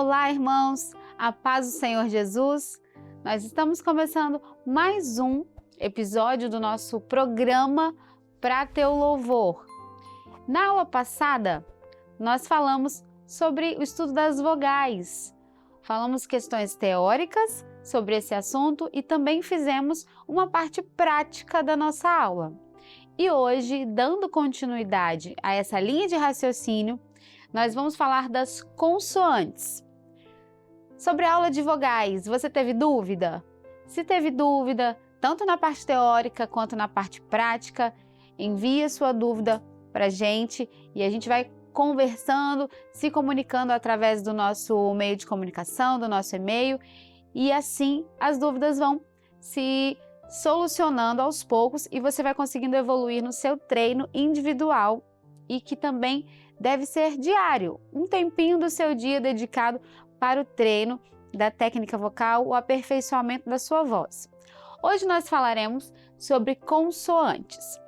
Olá, irmãos, a paz do Senhor Jesus. Nós estamos começando mais um episódio do nosso programa Pra Teu Louvor. Na aula passada, nós falamos sobre o estudo das vogais. Falamos questões teóricas sobre esse assunto e também fizemos uma parte prática da nossa aula. E hoje, dando continuidade a essa linha de raciocínio, nós vamos falar das consoantes. Sobre a aula de vogais, você teve dúvida? Se teve dúvida, tanto na parte teórica quanto na parte prática, envie a sua dúvida para a gente e a gente vai conversando, se comunicando através do nosso meio de comunicação, do nosso e-mail, e assim as dúvidas vão se solucionando aos poucos e você vai conseguindo evoluir no seu treino individual e que também deve ser diário, um tempinho do seu dia dedicado para o treino da técnica vocal, o aperfeiçoamento da sua voz. Hoje nós falaremos sobre consoantes.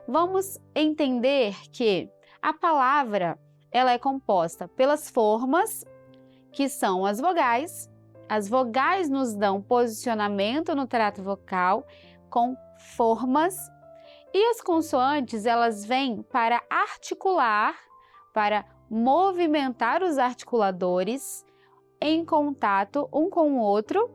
Vamos entender que a palavra ela é composta pelas formas, que são as vogais. As vogais nos dão posicionamento no trato vocal com formas e as consoantes elas vêm para articular, para movimentar os articuladores em contato um com o outro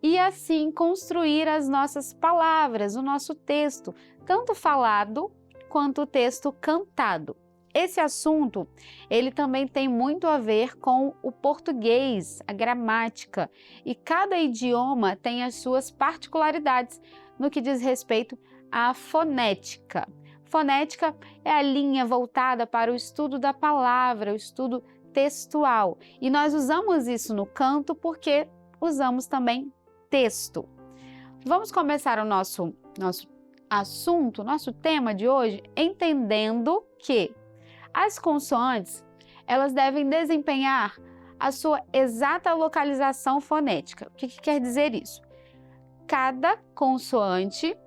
e assim construir as nossas palavras, o nosso texto, tanto falado quanto o texto cantado. Esse assunto, ele também tem muito a ver com o português, a gramática, e cada idioma tem as suas particularidades no que diz respeito à fonética. Fonética é a linha voltada para o estudo da palavra, o estudo textual. E nós usamos isso no canto porque usamos também texto. Vamos começar o nosso assunto, nosso tema de hoje, entendendo que as consoantes, elas devem desempenhar a sua exata localização fonética. O que quer dizer isso? Cada consoante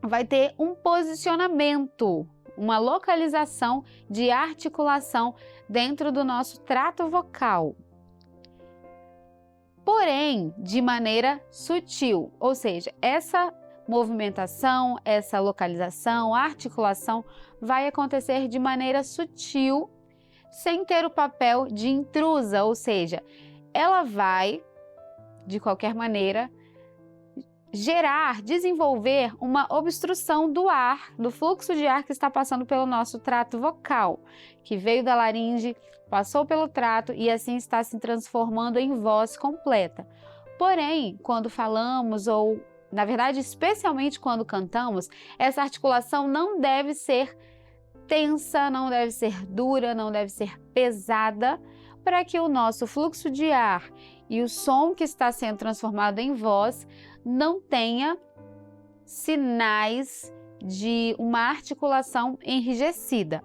vai ter um posicionamento, uma localização de articulação dentro do nosso trato vocal. Porém, de maneira sutil, ou seja, essa movimentação, essa localização, articulação vai acontecer de maneira sutil, sem ter o papel de intrusa, ou seja, ela vai, de qualquer maneira, desenvolver uma obstrução do ar, do fluxo de ar que está passando pelo nosso trato vocal, que veio da laringe, passou pelo trato e assim está se transformando em voz completa. Porém, quando falamos ou na verdade, especialmente quando cantamos, essa articulação não deve ser tensa, não deve ser dura, não deve ser pesada, para que o nosso fluxo de ar e o som que está sendo transformado em voz não tenha sinais de uma articulação enrijecida.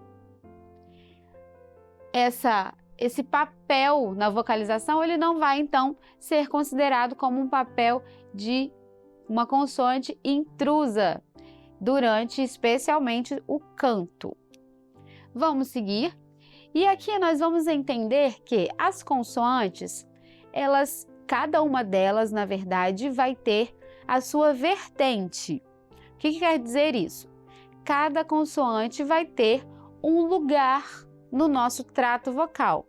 Esse papel na vocalização, ele não vai então ser considerado como um papel de uma consoante intrusa durante especialmente o canto. Vamos seguir. E aqui nós vamos entender que as consoantes, cada uma delas, na verdade, vai ter a sua vertente. O que quer dizer isso? Cada consoante vai ter um lugar no nosso trato vocal.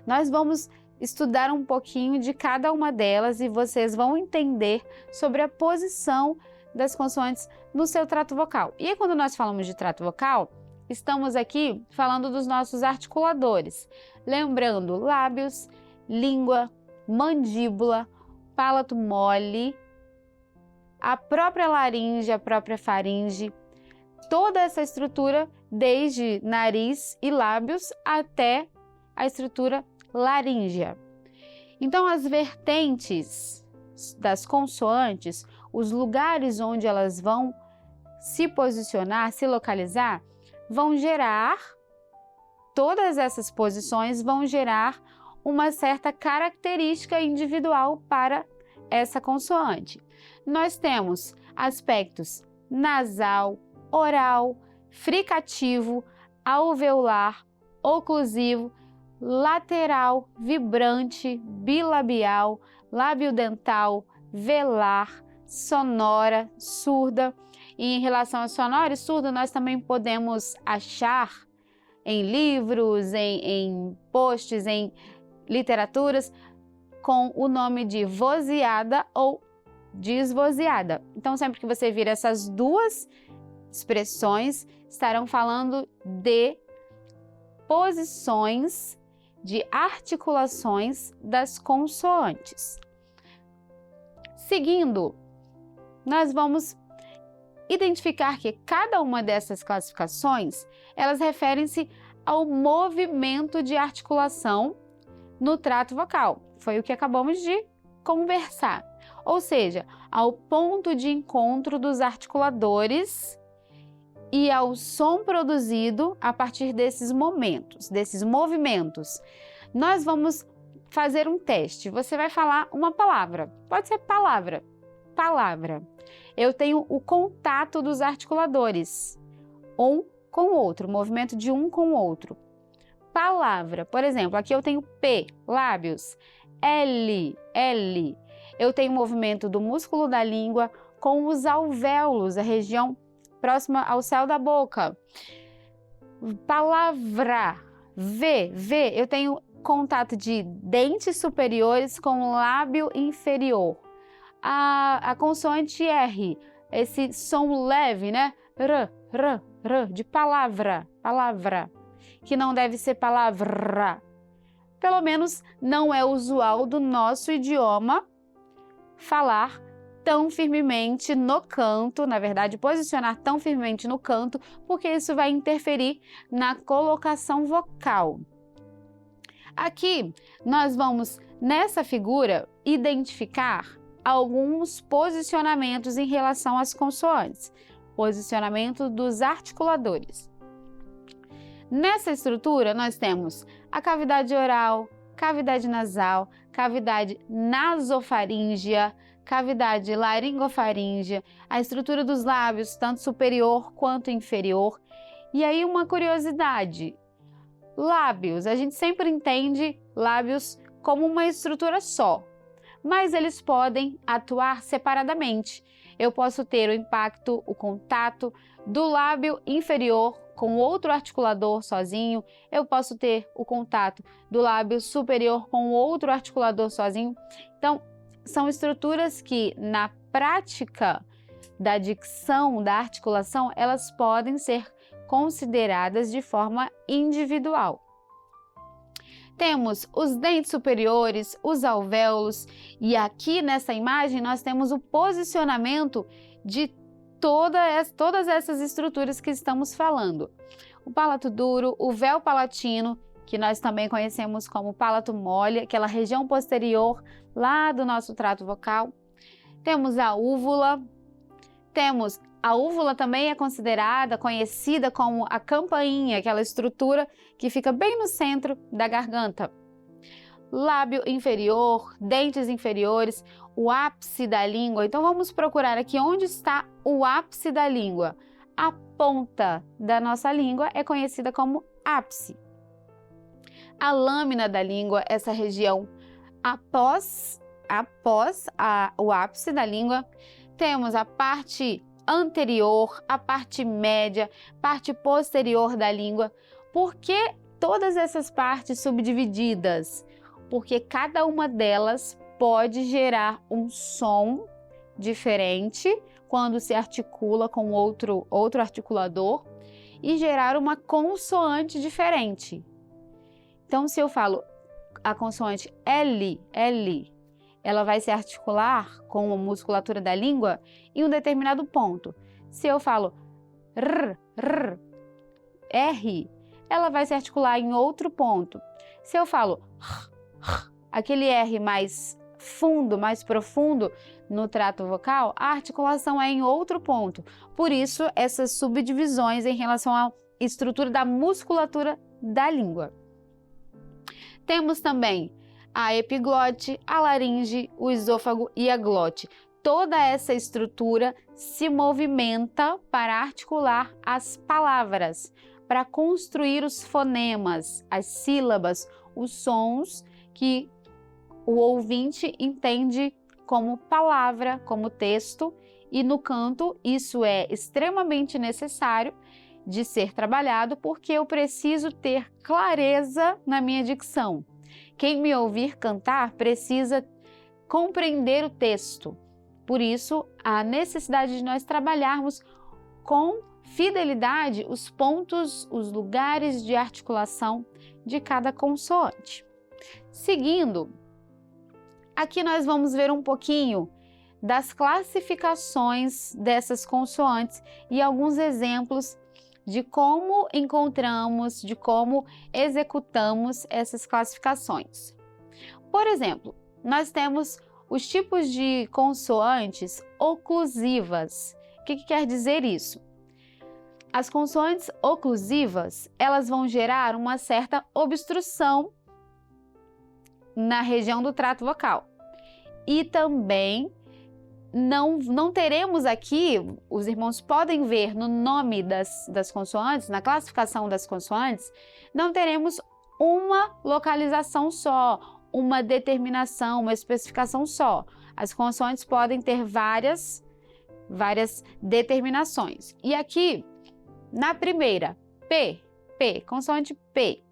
Nós vamos estudar um pouquinho de cada uma delas e vocês vão entender sobre a posição das consoantes no seu trato vocal. E quando nós falamos de trato vocal, estamos aqui falando dos nossos articuladores, lembrando lábios, língua, mandíbula, palato mole, a própria laringe, a própria faringe, toda essa estrutura, desde nariz e lábios até a estrutura laríngea. Então, as vertentes das consoantes, os lugares onde elas vão se posicionar, se localizar, vão gerar, todas essas posições vão gerar uma certa característica individual para essa consoante. Nós temos aspectos nasal, oral, fricativo, alveolar, oclusivo, lateral, vibrante, bilabial, labiodental, velar, sonora, surda. E em relação a sonora e surda, nós também podemos achar em livros, em posts, em literaturas, com o nome de vozeada ou desvozeada. Então, sempre que você vir essas duas expressões, estarão falando de posições, de articulações das consoantes. Seguindo, nós vamos identificar que cada uma dessas classificações, elas referem-se ao movimento de articulação no trato vocal. Foi o que acabamos de conversar. Ou seja, ao ponto de encontro dos articuladores e ao som produzido a partir desses momentos, desses movimentos. Nós vamos fazer um teste. Você vai falar uma palavra. Pode ser palavra. Palavra. Eu tenho o contato dos articuladores, um com o outro, o movimento de um com o outro. Palavra, por exemplo, aqui eu tenho P, lábios, L, L. Eu tenho o movimento do músculo da língua com os alvéolos, a região próxima ao céu da boca. Palavra, V, V. Eu tenho contato de dentes superiores com o lábio inferior. A consoante R, esse som leve, né? R, R, R, de palavra, palavra, que não deve ser palavra. Pelo menos não é usual do nosso idioma falar tão firmemente no canto, na verdade, posicionar tão firmemente no canto, porque isso vai interferir na colocação vocal. Aqui, nós vamos, nessa figura, identificar alguns posicionamentos em relação às consoantes, posicionamento dos articuladores. Nessa estrutura, nós temos a cavidade oral, cavidade nasal, cavidade nasofaríngea, cavidade laringofaríngea, a estrutura dos lábios, tanto superior quanto inferior. E aí uma curiosidade, lábios, a gente sempre entende lábios como uma estrutura só, mas eles podem atuar separadamente. Eu posso ter o impacto, o contato do lábio inferior com outro articulador sozinho, eu posso ter o contato do lábio superior com outro articulador sozinho. Então, são estruturas que, na prática da dicção, da articulação, elas podem ser consideradas de forma individual. Temos os dentes superiores, os alvéolos, e aqui nessa imagem nós temos o posicionamento de todas essas estruturas que estamos falando. O palato duro, o véu palatino, que nós também conhecemos como palato mole, aquela região posterior lá do nosso trato vocal. Temos a úvula, a úvula também é conhecida como a campainha, aquela estrutura que fica bem no centro da garganta. Lábio inferior, dentes inferiores, o ápice da língua. Então vamos procurar aqui onde está o ápice da língua. A ponta da nossa língua é conhecida como ápice. A lâmina da língua, essa região após o ápice da língua, temos a parte anterior, a parte média, parte posterior da língua. Por que todas essas partes subdivididas? Porque cada uma delas pode gerar um som diferente quando se articula com outro articulador e gerar uma consoante diferente. Então, se eu falo a consoante L, L, ela vai se articular com a musculatura da língua em um determinado ponto. Se eu falo R, R, R, ela vai se articular em outro ponto. Se eu falo R, R, aquele R mais fundo, mais profundo no trato vocal, a articulação é em outro ponto. Por isso, essas subdivisões em relação à estrutura da musculatura da língua. Temos também a epiglote, a laringe, o esôfago e a glote. Toda essa estrutura se movimenta para articular as palavras, para construir os fonemas, as sílabas, os sons que o ouvinte entende como palavra, como texto, e no canto isso é extremamente necessário de ser trabalhado porque eu preciso ter clareza na minha dicção. Quem me ouvir cantar precisa compreender o texto. Por isso, a necessidade de nós trabalharmos com fidelidade os pontos, os lugares de articulação de cada consoante. Seguindo, aqui nós vamos ver um pouquinho das classificações dessas consoantes e alguns exemplos de como encontramos, de como executamos essas classificações. Por exemplo, nós temos os tipos de consoantes oclusivas. O que quer dizer isso? As consoantes oclusivas, elas vão gerar uma certa obstrução na região do trato vocal. E também não teremos aqui, os irmãos podem ver no nome das consoantes, na classificação das consoantes, não teremos uma localização só, uma determinação, uma especificação só. As consoantes podem ter várias determinações. E aqui, na primeira, P, consoante P.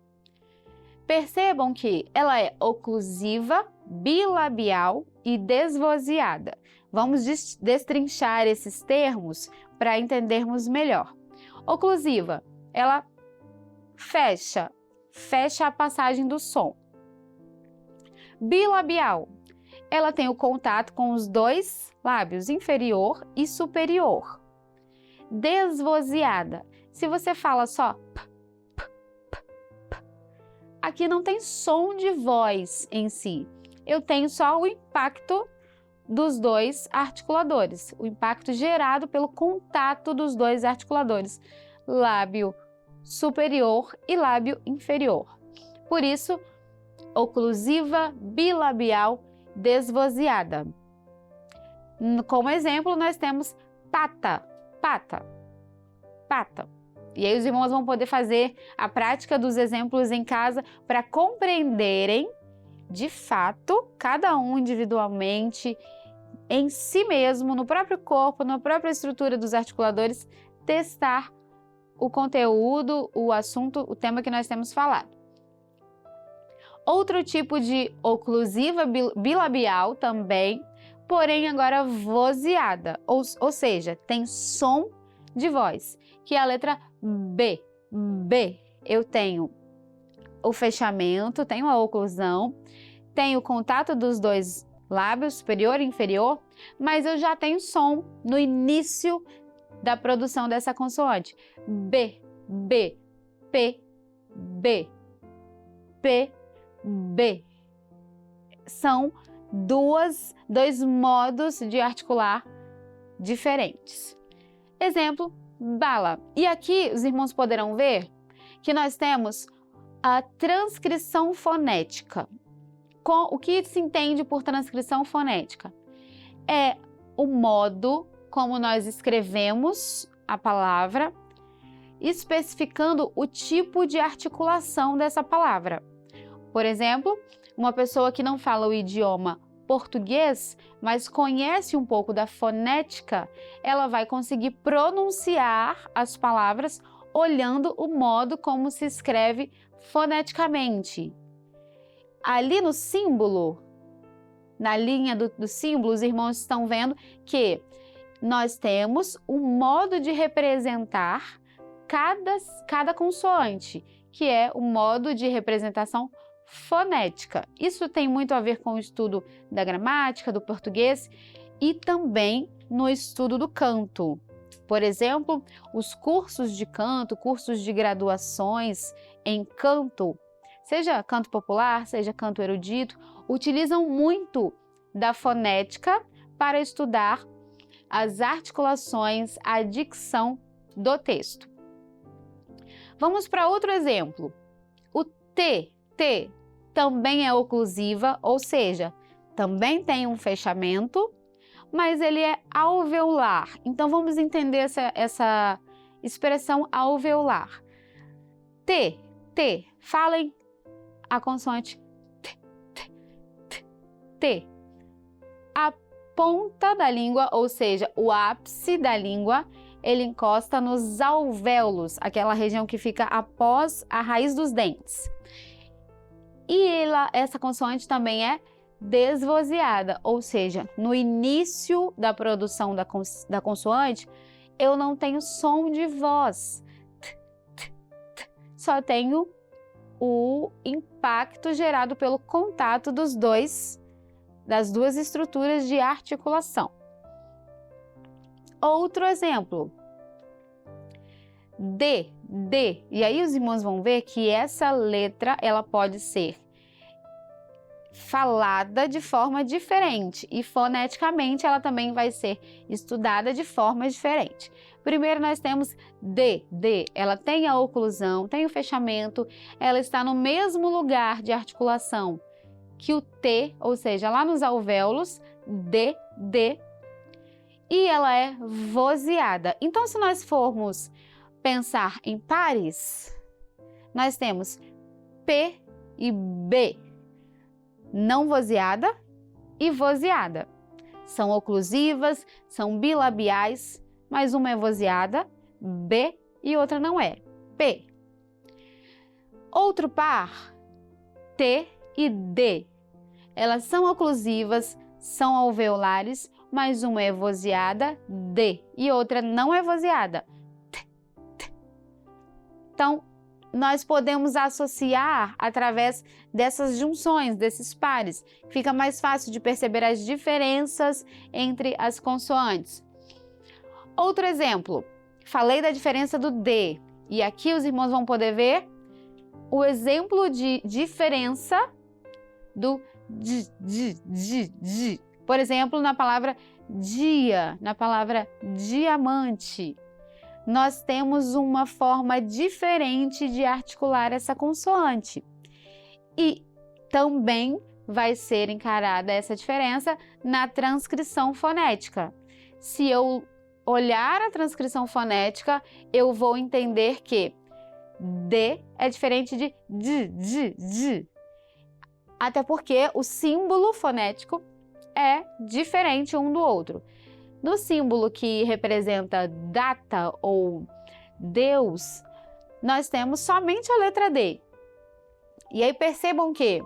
Percebam que ela é oclusiva, bilabial e desvozeada. Vamos destrinchar esses termos para entendermos melhor. Oclusiva, ela fecha a passagem do som. Bilabial, ela tem o contato com os dois lábios, inferior e superior. Desvozeada, se você fala só p, aqui não tem som de voz em si. Eu tenho só o impacto dos dois articuladores, o impacto gerado pelo contato dos dois articuladores, lábio superior e lábio inferior. Por isso, oclusiva, bilabial, desvozeada. Como exemplo, nós temos pata. E aí os irmãos vão poder fazer a prática dos exemplos em casa para compreenderem, de fato, cada um individualmente, em si mesmo, no próprio corpo, na própria estrutura dos articuladores, testar o conteúdo, o assunto, o tema que nós temos falado. Outro tipo de oclusiva bilabial também, porém agora vozeada, ou seja, tem som de voz, que é a letra B. Eu tenho o fechamento, tenho a oclusão, tenho o contato dos dois lábios, superior e inferior, mas eu já tenho som no início da produção dessa consoante. B, P, B. São dois modos de articular diferentes. Exemplo, bala. E aqui os irmãos poderão ver que nós temos a transcrição fonética. O que se entende por transcrição fonética? É o modo como nós escrevemos a palavra, especificando o tipo de articulação dessa palavra. Por exemplo, uma pessoa que não fala o idioma português, mas conhece um pouco da fonética, ela vai conseguir pronunciar as palavras olhando o modo como se escreve foneticamente. Ali no símbolo, na linha do símbolo, os irmãos estão vendo que nós temos um modo de representar cada consoante, que é o modo de representação fonética. Isso tem muito a ver com o estudo da gramática, do português e também no estudo do canto. Por exemplo, os cursos de canto, cursos de graduações em canto, seja canto popular, seja canto erudito, utilizam muito da fonética para estudar as articulações, a dicção do texto. Vamos para outro exemplo. O T também é oclusiva, ou seja, também tem um fechamento, mas ele é alveolar. Então vamos entender essa expressão alveolar. T, falem a consoante T. A ponta da língua, ou seja, o ápice da língua, ele encosta nos alvéolos, aquela região que fica após a raiz dos dentes. E essa consoante também é desvozeada, ou seja, no início da produção da consoante, eu não tenho som de voz, só tenho o impacto gerado pelo contato das duas estruturas de articulação. Outro exemplo, D. E aí os irmãos vão ver que essa letra, ela pode ser falada de forma diferente e foneticamente ela também vai ser estudada de forma diferente. Primeiro nós temos D. Ela tem a oclusão, tem o fechamento, ela está no mesmo lugar de articulação que o T, ou seja, lá nos alvéolos, D. E ela é vozeada. Então, se nós formos pensar em pares, nós temos P e B, não vozeada e vozeada. São oclusivas, são bilabiais, mas uma é vozeada, B, e outra não é, P. Outro par, T e D. Elas são oclusivas, são alveolares, mas uma é vozeada, D, e outra não é vozeada, T. Então, nós podemos associar através dessas junções, desses pares. Fica mais fácil de perceber as diferenças entre as consoantes. Outro exemplo, falei da diferença do D, e aqui os irmãos vão poder ver o exemplo de diferença do D. Por exemplo, na palavra dia, na palavra diamante, nós temos uma forma diferente de articular essa consoante. E também vai ser encarada essa diferença na transcrição fonética. Se eu olhar a transcrição fonética, eu vou entender que D é diferente de D. Até porque o símbolo fonético é diferente um do outro. No símbolo que representa data ou Deus, nós temos somente a letra D. E aí percebam que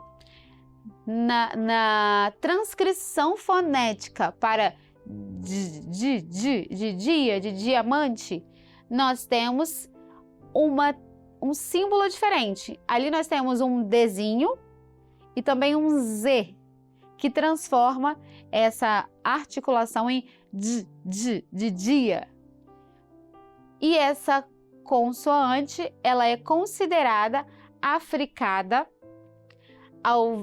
na transcrição fonética para de dia, de diamante, nós temos um símbolo diferente. Ali nós temos um Dzinho e também um Z, que transforma essa articulação em de dia. E essa consoante, ela é considerada africada,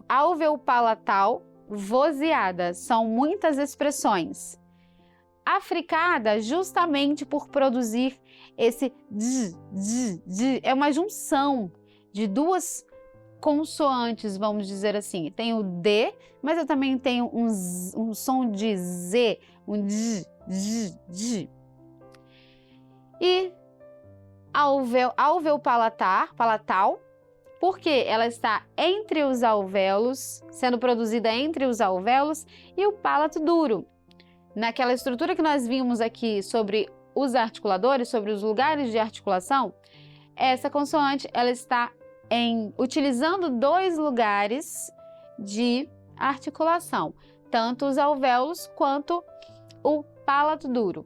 alveopalatal, vozeada. São muitas expressões. Africada justamente por produzir esse é uma junção de duas consoantes, vamos dizer assim. Tem o D, mas eu também tenho um som de Z, um D. E alveopalatal, porque ela está entre os alvéolos, sendo produzida entre os alvéolos e o palato duro. Naquela estrutura que nós vimos aqui sobre os articuladores, sobre os lugares de articulação, essa consoante ela está utilizando dois lugares de articulação, tanto os alvéolos quanto o palato duro.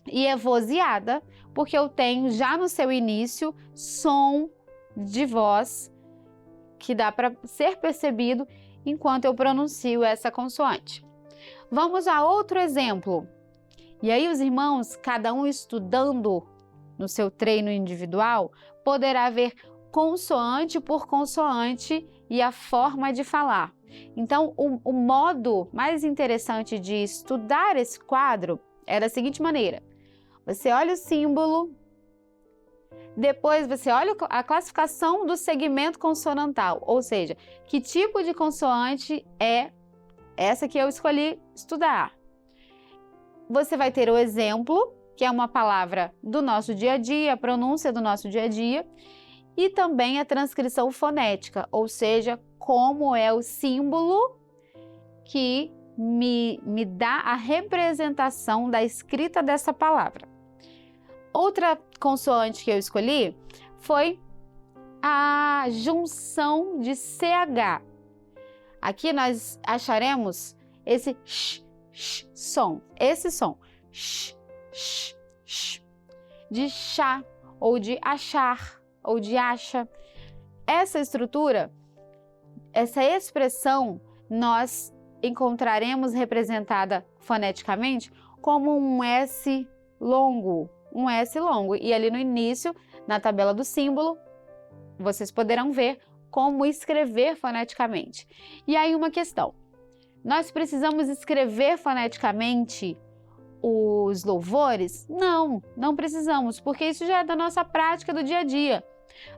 E é vozeada porque eu tenho já no seu início som de voz que dá para ser percebido enquanto eu pronuncio essa consoante. Vamos a outro exemplo. E aí os irmãos, cada um estudando no seu treino individual, poderá ver consoante por consoante e a forma de falar. Então, o modo mais interessante de estudar esse quadro é da seguinte maneira. Você olha o símbolo, depois você olha a classificação do segmento consonantal, ou seja, que tipo de consoante é essa que eu escolhi estudar. Você vai ter o exemplo, que é uma palavra do nosso dia a dia, a pronúncia do nosso dia a dia, e também a transcrição fonética, ou seja, como é o símbolo que me dá a representação da escrita dessa palavra. Outra consoante que eu escolhi foi a junção de CH. Aqui nós acharemos esse som, esse som, de chá, ou de achar, ou de acha. Essa estrutura, essa expressão, nós encontraremos representada foneticamente como um S longo, E ali no início, na tabela do símbolo, vocês poderão ver como escrever foneticamente. E aí uma questão, nós precisamos escrever foneticamente os louvores? Não precisamos, porque isso já é da nossa prática do dia a dia.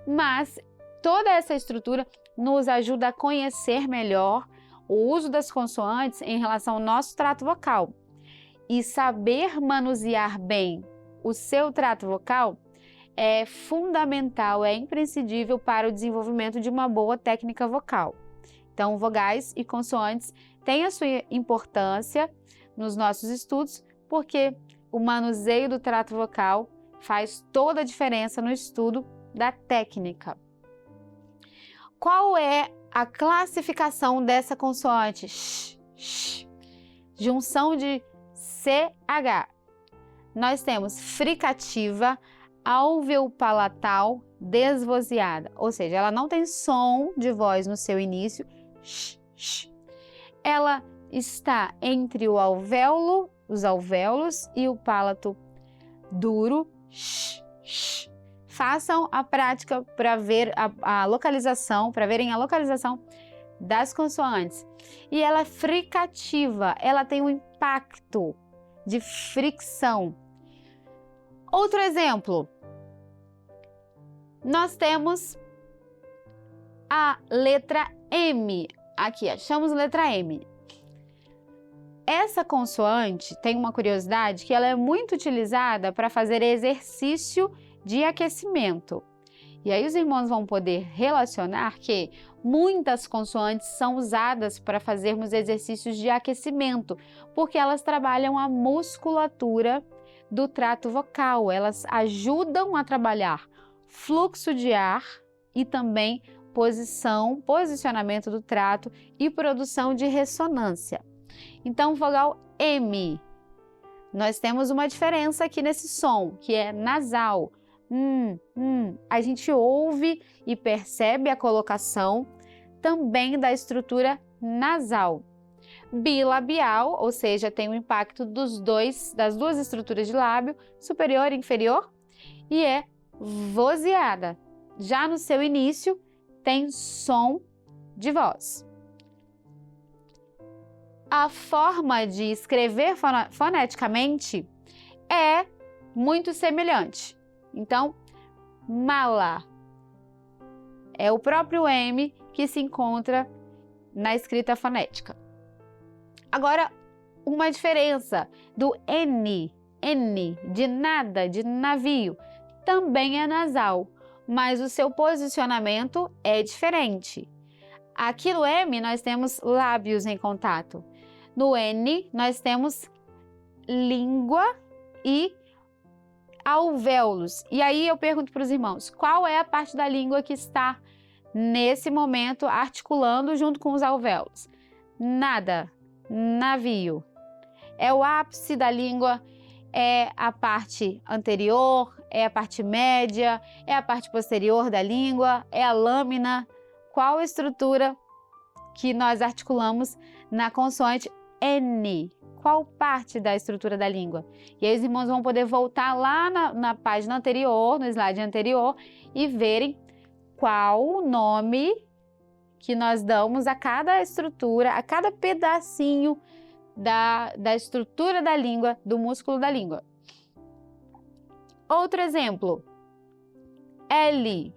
Mas toda essa estrutura nos ajuda a conhecer melhor o uso das consoantes em relação ao nosso trato vocal. E saber manusear bem o seu trato vocal é fundamental, é imprescindível para o desenvolvimento de uma boa técnica vocal. Então, vogais e consoantes têm a sua importância nos nossos estudos, porque o manuseio do trato vocal faz toda a diferença no estudo da técnica. Qual é a classificação dessa consoante? Junção de CH. Nós temos fricativa, alveopalatal, desvozeada, ou seja, ela não tem som de voz no seu início. Ela está entre o alvéolo, os alvéolos e o palato duro. Façam a prática para ver a localização, para verem a localização das consoantes. E ela é fricativa, ela tem um impacto de fricção. Outro exemplo, nós temos a letra M. Aqui, achamos a letra M. Essa consoante tem uma curiosidade que ela é muito utilizada para fazer exercício de aquecimento. E aí os irmãos vão poder relacionar que muitas consoantes são usadas para fazermos exercícios de aquecimento, porque elas trabalham a musculatura do trato vocal, elas ajudam a trabalhar fluxo de ar e também posicionamento do trato e produção de ressonância. Então, vogal M, nós temos uma diferença aqui nesse som, que é nasal. A gente ouve e percebe a colocação também da estrutura nasal. Bilabial, ou seja, tem o impacto das duas estruturas de lábio, superior e inferior, e é vozeada. Já no seu início, tem som de voz. A forma de escrever foneticamente é muito semelhante. Então, mala é o próprio M que se encontra na escrita fonética. Agora, uma diferença do N de nada, de navio, também é nasal, mas o seu posicionamento é diferente. Aqui no M nós temos lábios em contato. No N nós temos língua e alvéolos. E aí eu pergunto para os irmãos, qual é a parte da língua que está nesse momento articulando junto com os alvéolos? Nada, navio. É o ápice da língua, é a parte anterior, é a parte média, é a parte posterior da língua, é a lâmina. Qual estrutura que nós articulamos na consoante N? Qual parte da estrutura da língua? E aí os irmãos vão poder voltar lá na página anterior, no slide anterior, e verem qual o nome que nós damos a cada estrutura, a cada pedacinho da estrutura da língua, do músculo da língua. Outro exemplo, L.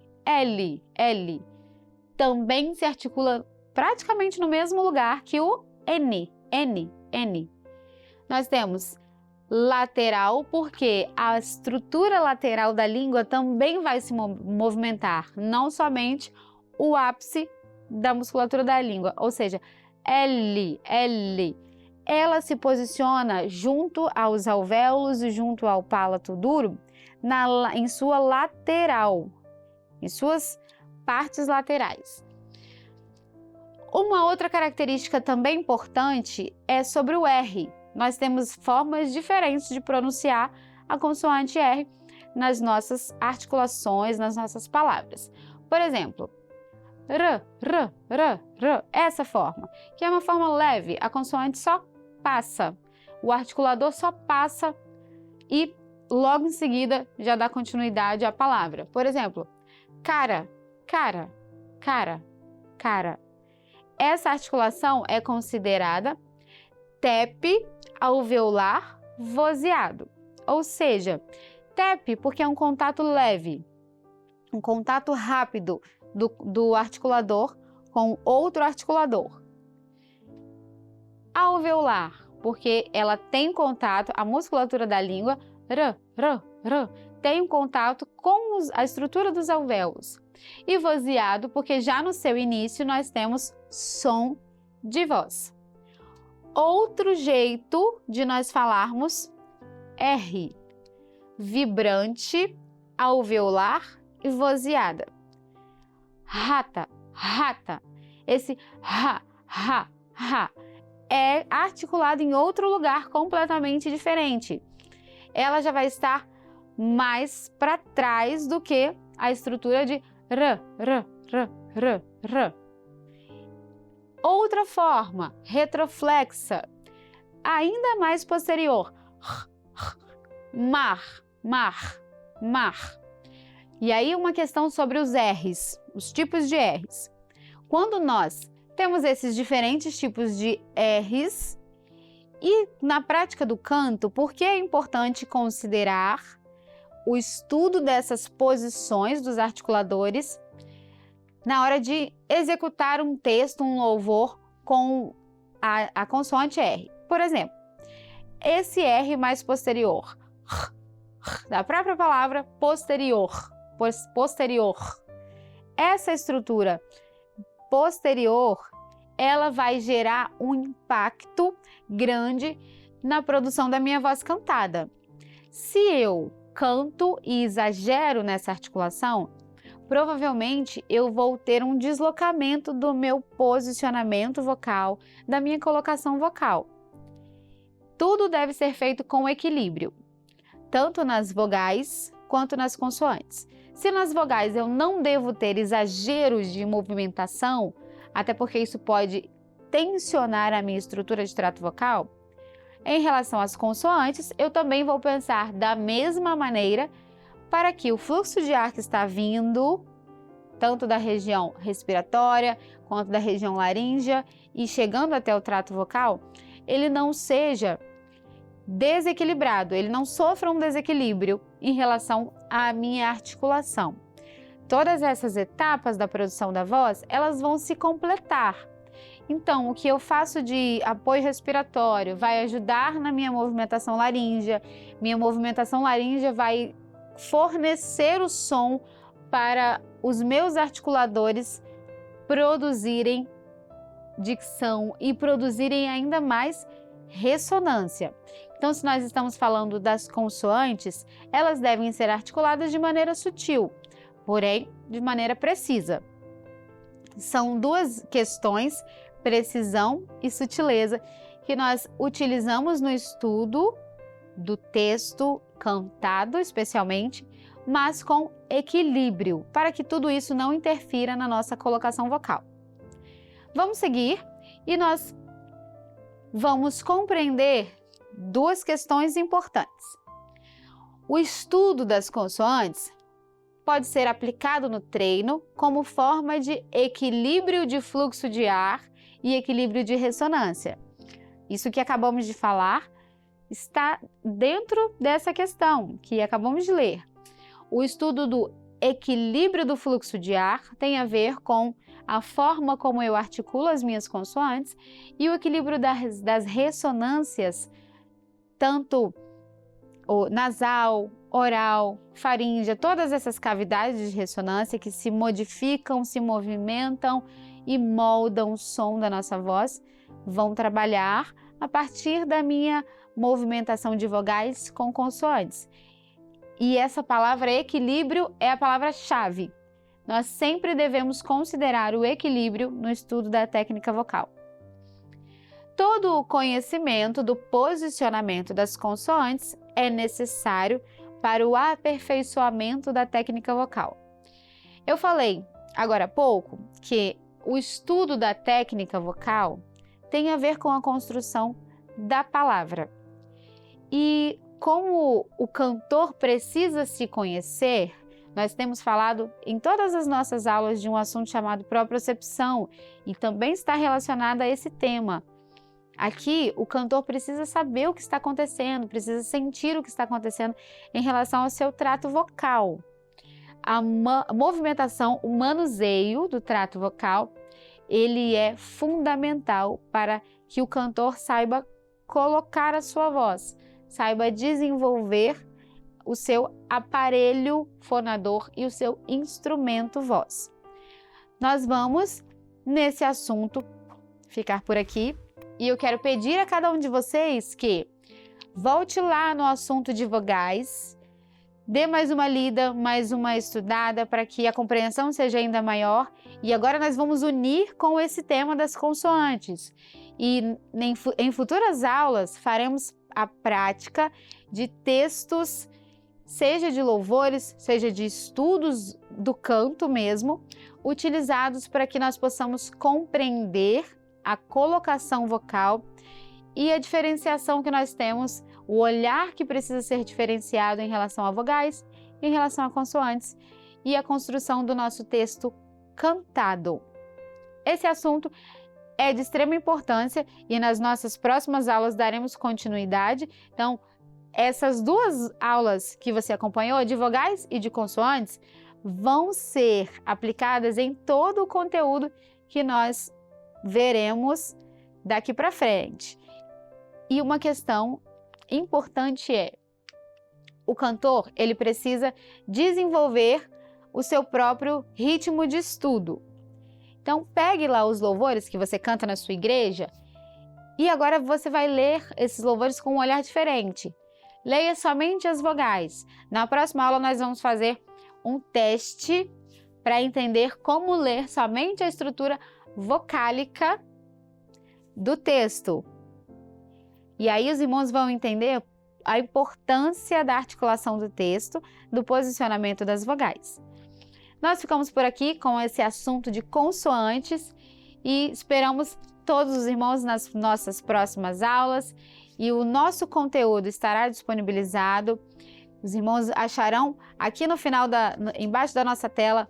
Também se articula praticamente no mesmo lugar que o N. Nós temos lateral, porque a estrutura lateral da língua também vai se movimentar, não somente o ápice da musculatura da língua, ou seja, L. Ela se posiciona junto aos alvéolos e junto ao palato duro, em sua lateral, em suas partes laterais. Uma outra característica também importante é sobre o R. Nós temos formas diferentes de pronunciar a consoante R nas nossas articulações, nas nossas palavras. Por exemplo, essa forma, que é uma forma leve, a consoante só passa, o articulador só passa e logo em seguida já dá continuidade à palavra. Por exemplo, cara. Essa articulação é considerada TEP alveolar vozeado, ou seja, TEP porque é um contato leve, um contato rápido do articulador com outro articulador. Alveolar, porque ela tem contato, a musculatura da língua, tem um contato com a estrutura dos alvéolos. E vozeado, porque já no seu início nós temos som de voz. Outro jeito de nós falarmos R, vibrante, alveolar e vozeada. Rata. Esse ha é articulado em outro lugar completamente diferente. Ela já vai estar mais para trás do que a estrutura de r. Outra forma, retroflexa, ainda mais posterior. Mar. E aí uma questão sobre os R's, os tipos de R's. Quando nós temos esses diferentes tipos de R's e na prática do canto, por que é importante considerar o estudo dessas posições dos articuladores na hora de executar um texto, um louvor com a consoante R? Por exemplo, esse R mais posterior, da própria palavra posterior. Essa estrutura posterior, ela vai gerar um impacto grande na produção da minha voz cantada. Se eu canto e exagero nessa articulação, provavelmente eu vou ter um deslocamento do meu posicionamento vocal, da minha colocação vocal. Tudo deve ser feito com equilíbrio, tanto nas vogais quanto nas consoantes. Se nas vogais eu não devo ter exageros de movimentação, até porque isso pode tensionar a minha estrutura de trato vocal, em relação às consoantes, eu também vou pensar da mesma maneira para que o fluxo de ar que está vindo, tanto da região respiratória quanto da região laríngea e chegando até o trato vocal, ele não seja desequilibrado, ele não sofra um desequilíbrio em relação à minha articulação. Todas essas etapas da produção da voz, elas vão se completar. Então, o que eu faço de apoio respiratório vai ajudar na minha movimentação laríngea. Minha movimentação laríngea vai fornecer o som para os meus articuladores produzirem dicção e produzirem ainda mais ressonância. Então, se nós estamos falando das consoantes, elas devem ser articuladas de maneira sutil, porém de maneira precisa. São duas questões, precisão e sutileza, que nós utilizamos no estudo do texto cantado, especialmente, mas com equilíbrio, para que tudo isso não interfira na nossa colocação vocal. Vamos seguir e nós vamos compreender duas questões importantes. O estudo das consoantes pode ser aplicado no treino como forma de equilíbrio de fluxo de ar e equilíbrio de ressonância. Isso que acabamos de falar está dentro dessa questão que acabamos de ler. O estudo do equilíbrio do fluxo de ar tem a ver com a forma como eu articulo as minhas consoantes e o equilíbrio das ressonâncias, tanto nasal, oral, faríngea, todas essas cavidades de ressonância que se modificam, se movimentam e moldam o som da nossa voz, vão trabalhar a partir da minha movimentação de vogais com consoantes. E essa palavra equilíbrio é a palavra-chave. Nós sempre devemos considerar o equilíbrio no estudo da técnica vocal. Todo o conhecimento do posicionamento das consoantes é necessário para o aperfeiçoamento da técnica vocal. Eu falei agora há pouco que o estudo da técnica vocal tem a ver com a construção da palavra. E como o cantor precisa se conhecer, nós temos falado em todas as nossas aulas de um assunto chamado propriocepção e também está relacionado a esse tema. Aqui, o cantor precisa saber o que está acontecendo, precisa sentir o que está acontecendo em relação ao seu trato vocal. A movimentação, o manuseio do trato vocal, ele é fundamental para que o cantor saiba colocar a sua voz, saiba desenvolver o seu aparelho fonador e o seu instrumento voz. Nós vamos, nesse assunto, ficar por aqui. E eu quero pedir a cada um de vocês que volte lá no assunto de vogais, dê mais uma lida, mais uma estudada para que a compreensão seja ainda maior. E agora nós vamos unir com esse tema das consoantes. E em futuras aulas faremos a prática de textos, seja de louvores, seja de estudos do canto mesmo, utilizados para que nós possamos compreender a colocação vocal e a diferenciação que nós temos, o olhar que precisa ser diferenciado em relação a vogais, em relação a consoantes e a construção do nosso texto cantado. Esse assunto é de extrema importância e nas nossas próximas aulas daremos continuidade. Então, essas duas aulas que você acompanhou, de vogais e de consoantes, vão ser aplicadas em todo o conteúdo que nós veremos daqui para frente. E uma questão importante é, o cantor, ele precisa desenvolver o seu próprio ritmo de estudo. Então, pegue lá os louvores que você canta na sua igreja e agora você vai ler esses louvores com um olhar diferente. Leia somente as vogais. Na próxima aula nós vamos fazer um teste para entender como ler somente a estrutura vocálica do texto. E aí os irmãos vão entender a importância da articulação do texto, do posicionamento das vogais. Nós ficamos por aqui com esse assunto de consoantes e esperamos todos os irmãos nas nossas próximas aulas e o nosso conteúdo estará disponibilizado. Os irmãos acharão aqui no final, embaixo da nossa tela,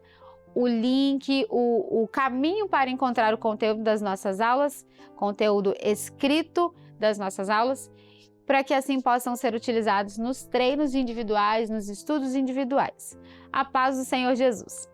o link, o caminho para encontrar o conteúdo das nossas aulas, conteúdo escrito das nossas aulas, para que assim possam ser utilizados nos treinos individuais, nos estudos individuais. A paz do Senhor Jesus!